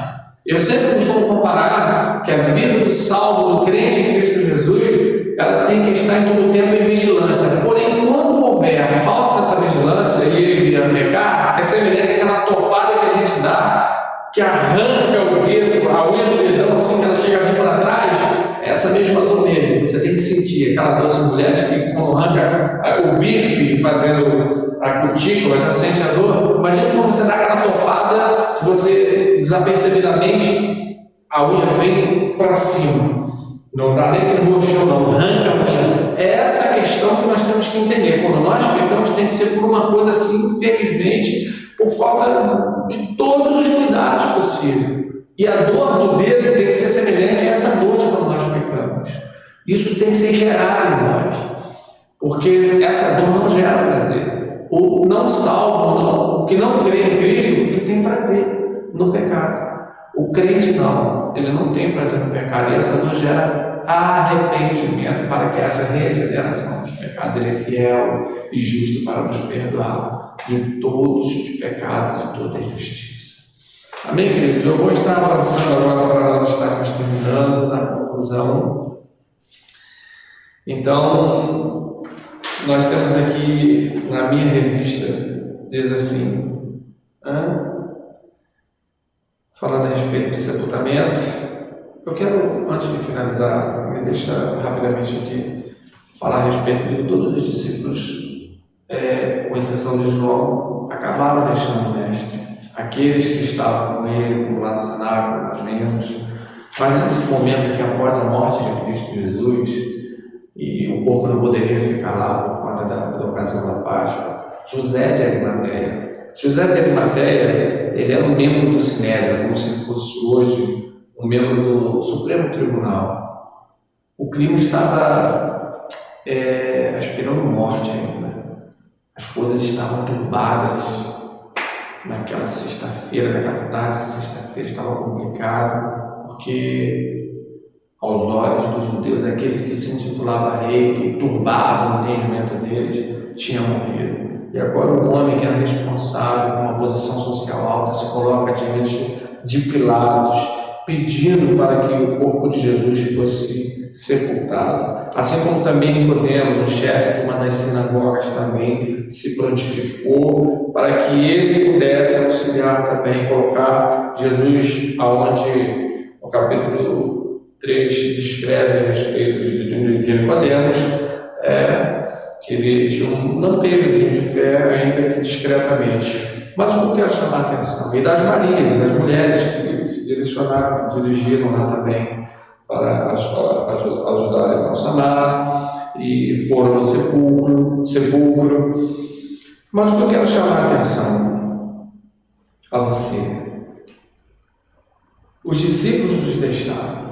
Eu sempre costumo comparar que a vida do salvo, do crente em Cristo Jesus, ela tem que estar em todo tempo em vigilância. Porém, quando houver falta dessa vigilância e ele vir a pecar, é semelhante àquela topada que a gente dá, que arranca o dedo, a unha do dedão, assim que ela chega a vir para trás. Essa mesma dor mesmo, você tem que sentir aquela dor. As mulheres que quando arranca o bife fazendo a cutícula já sente a dor. Imagina quando você dá aquela topada, você desapercebidamente a unha vem para cima, não dá nem aquele roxão, não, arranca a unha. É essa a questão que nós temos que entender. Quando nós pecamos, tem que ser por uma coisa assim, infelizmente, por falta de todos os cuidados possíveis. E a dor do dedo tem que ser semelhante a essa dor de quando nós pecamos. Isso tem que ser gerado em nós, porque essa dor não gera prazer. O não salvo, o que não crê em Cristo, ele tem prazer no pecado. O crente não, ele não tem prazer no pecado, e essa dor gera arrependimento para que haja regeneração dos pecados. Ele é fiel e justo para nos perdoar de todos os pecados e de toda injustiça. Amém, queridos? Eu vou estar avançando agora para nós estarmos terminando na conclusão. Então, nós temos aqui na minha revista, diz assim, falando a respeito de sepultamento. Eu quero, antes de finalizar, me deixar rapidamente aqui falar a respeito de todos os discípulos, com exceção de João, acabaram deixando o Mestre. Aqueles que estavam com ele, como lá no cenário, como nós vimos, mas nesse momento aqui, após a morte de Cristo Jesus, e o corpo não poderia ficar lá por conta da ocasião da Páscoa, José de Arimateia. José de Arimateia, ele era um membro do Sinédrio, como se fosse hoje um membro do Supremo Tribunal. O crime estava aspirando morte ainda. As coisas estavam turbadas. Naquela sexta-feira, naquela tarde de sexta-feira, estava complicado, porque aos olhos dos judeus, aqueles que se intitulavam rei, que turbavam o entendimento deles, tinha morrido. E agora um homem que era responsável, com uma posição social alta, se coloca diante de Pilatos pedindo para que o corpo de Jesus fosse sepultado. Assim como também Nicodemos, o chefe de uma das sinagogas, também se prontificou para que ele pudesse auxiliar também, colocar Jesus aonde o capítulo 3 descreve a respeito de Nicodemos, que ele tinha um lampejozinho de fé, ainda que discretamente. Mas o que eu quero chamar a atenção, e das Marias, e das mulheres que se dirigiram lá também para ajudarem a balsamar, e foram no sepulcro. Mas o que eu quero chamar a atenção a você, os discípulos os deixaram,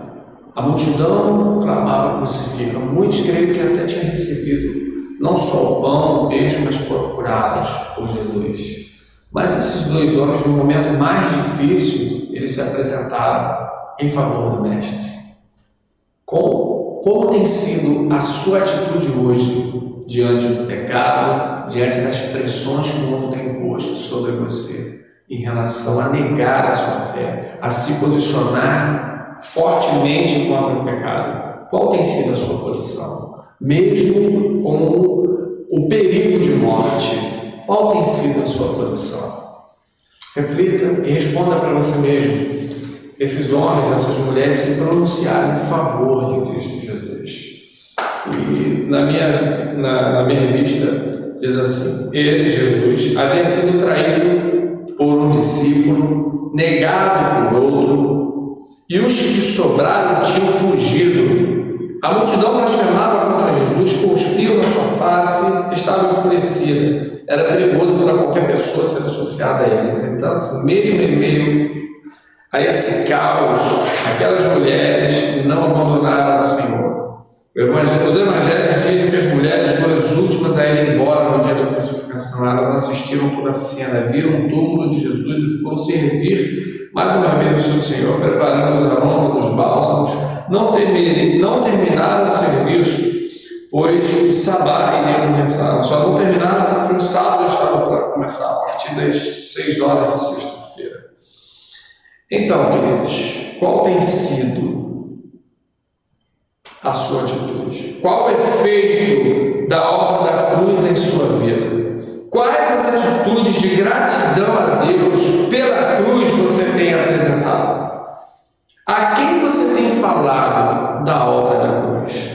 a multidão clamava crucifica, muitos creio que até tinham recebido não só o pão, o peixe, mas foram curados por Jesus. Mas esses dois homens, no momento mais difícil, eles se apresentaram em favor do Mestre. Como tem sido a sua atitude hoje diante do pecado, diante das pressões que o mundo tem imposto sobre você, em relação a negar a sua fé, a se posicionar fortemente contra o pecado? Qual tem sido a sua posição? Mesmo com o perigo de morte, qual tem sido a sua posição? Reflita e responda para você mesmo. Esses homens, essas mulheres se pronunciaram em favor de Cristo Jesus. E na minha revista diz assim: ele, Jesus, havia sido traído por um discípulo, negado por outro, e os que sobraram tinham fugido. A multidão blasfemava contra Jesus, cuspiu na sua face, estava enfurecida. Era perigoso para qualquer pessoa ser associada a ele. Entretanto, mesmo em meio a esse caos, aquelas mulheres não abandonaram o Senhor. Os evangelhos dizem que as mulheres foram as últimas a ir embora no dia da crucificação. Elas assistiram toda a cena, viram o túmulo de Jesus e foram servir mais uma vez o seu Senhor, preparando os aromas, os bálsamos. Não terminaram o serviço, pois o sabá iria começar. Só não terminaram porque o sábado estava para começar, a partir das 6 horas de sexta-feira. Então, queridos, qual tem sido a sua atitude? Qual o efeito da obra da cruz em sua vida? Quais as atitudes de gratidão a Deus pela cruz você tem apresentado? A quem você tem falado da obra da cruz?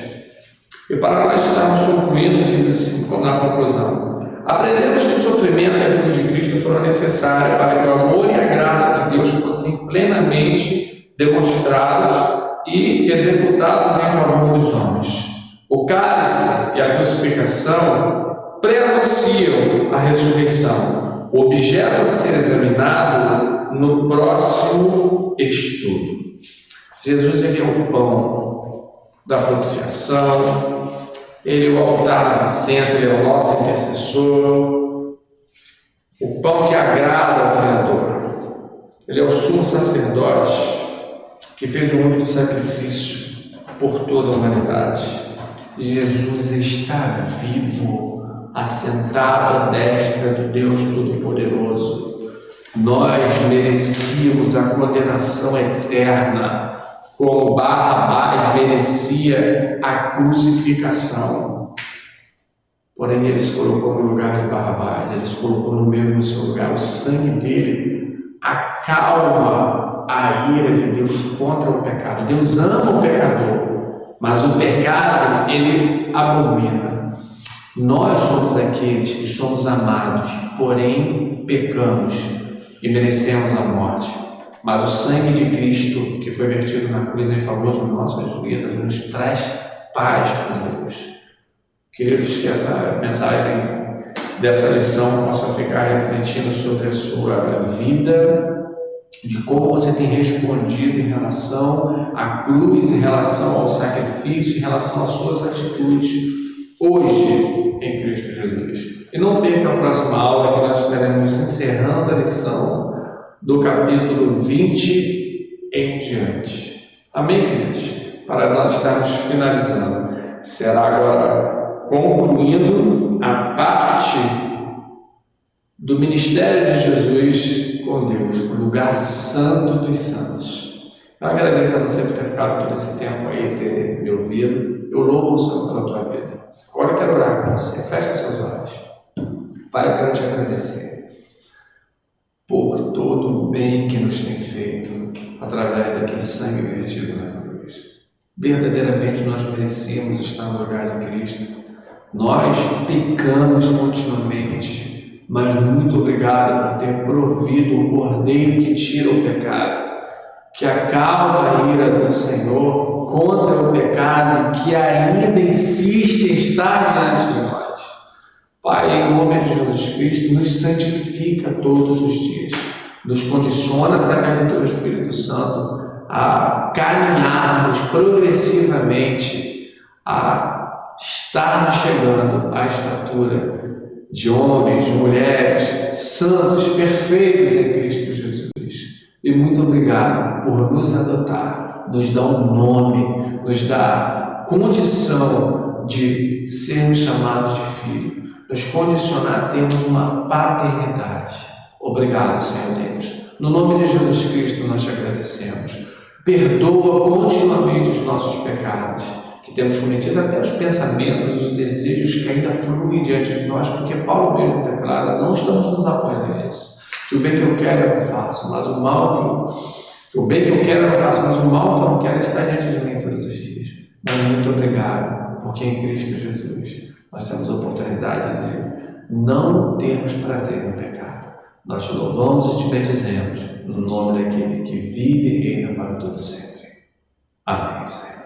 E para nós estarmos concluindo, diz assim, na conclusão: aprendemos que o sofrimento e a cruz de Cristo foram necessários para que o amor e a graça de Deus fossem plenamente demonstrados e executados em favor dos homens. O cálice e a crucificação preanunciam a ressurreição, o objeto a ser examinado no próximo estudo. Jesus, ele é o pão da propiciação, ele é o altar da licença, ele é o nosso intercessor, o pão que agrada ao Criador. Ele é o sumo sacerdote que fez o único sacrifício por toda a humanidade. Jesus está vivo, assentado à destra do Deus Todo-Poderoso. Nós merecíamos a condenação eterna, como Barrabás merecia a crucificação. Porém, ele se colocou no lugar de Barrabás, ele se colocou no meu e no seu lugar. O sangue dele acalma a ira de Deus contra o pecado. Deus ama o pecador, mas o pecado ele abomina. Nós somos aqueles que somos amados, porém pecamos e merecemos a morte. Mas o sangue de Cristo, que foi vertido na cruz em favor de nossas vidas, nos traz paz com Deus. Queridos, que essa mensagem dessa lição possa ficar refletindo sobre a sua vida, de como você tem respondido em relação à cruz, em relação ao sacrifício, em relação às suas atitudes hoje em Cristo Jesus. E não perca a próxima aula, que nós estaremos encerrando a lição do capítulo 20 em diante. Amém, queridos? Para nós estarmos finalizando, será agora concluindo a parte do ministério de Jesus com Deus, o lugar santo dos santos. Eu agradeço a você por ter ficado todo esse tempo aí, ter me ouvido. Eu louvo o Senhor pela tua vida. Agora eu quero orar com você. Feche seus olhos. Pai, eu quero te agradecer por todo o bem que nos tem feito através daquele sangue vertido na cruz. Verdadeiramente nós merecíamos estar no lugar de Cristo. Nós pecamos continuamente, mas muito obrigado por ter provido o Cordeiro que tira o pecado, que acalma a ira do Senhor contra o pecado que ainda insiste em estar diante de nós. Pai, em nome de Jesus Cristo, nos santifica todos os dias, nos condiciona através do Teu Espírito Santo a caminharmos progressivamente, a estarmos chegando à estatura de homens, de mulheres, santos, perfeitos em Cristo Jesus. E muito obrigado por nos adotar, nos dar um nome, nos dar condição de sermos chamados de filho, nos condicionar a termos uma paternidade. Obrigado, Senhor Deus. No nome de Jesus Cristo nós te agradecemos. Perdoa continuamente os nossos pecados, que temos cometido, até os pensamentos, os desejos que ainda fluem diante de nós, porque Paulo mesmo declara, não estamos nos apoiando nisso. Que o bem que eu quero eu não faço, mas o mal que o bem que eu quero eu não faço, mas o mal que eu não quero está diante de mim todos os dias. Mas muito obrigado, porque em Cristo Jesus nós temos a oportunidade de não termos prazer no pecado. Nós te louvamos e te bendizemos no nome daquele que vive e reina para todo sempre. Amém, Senhor.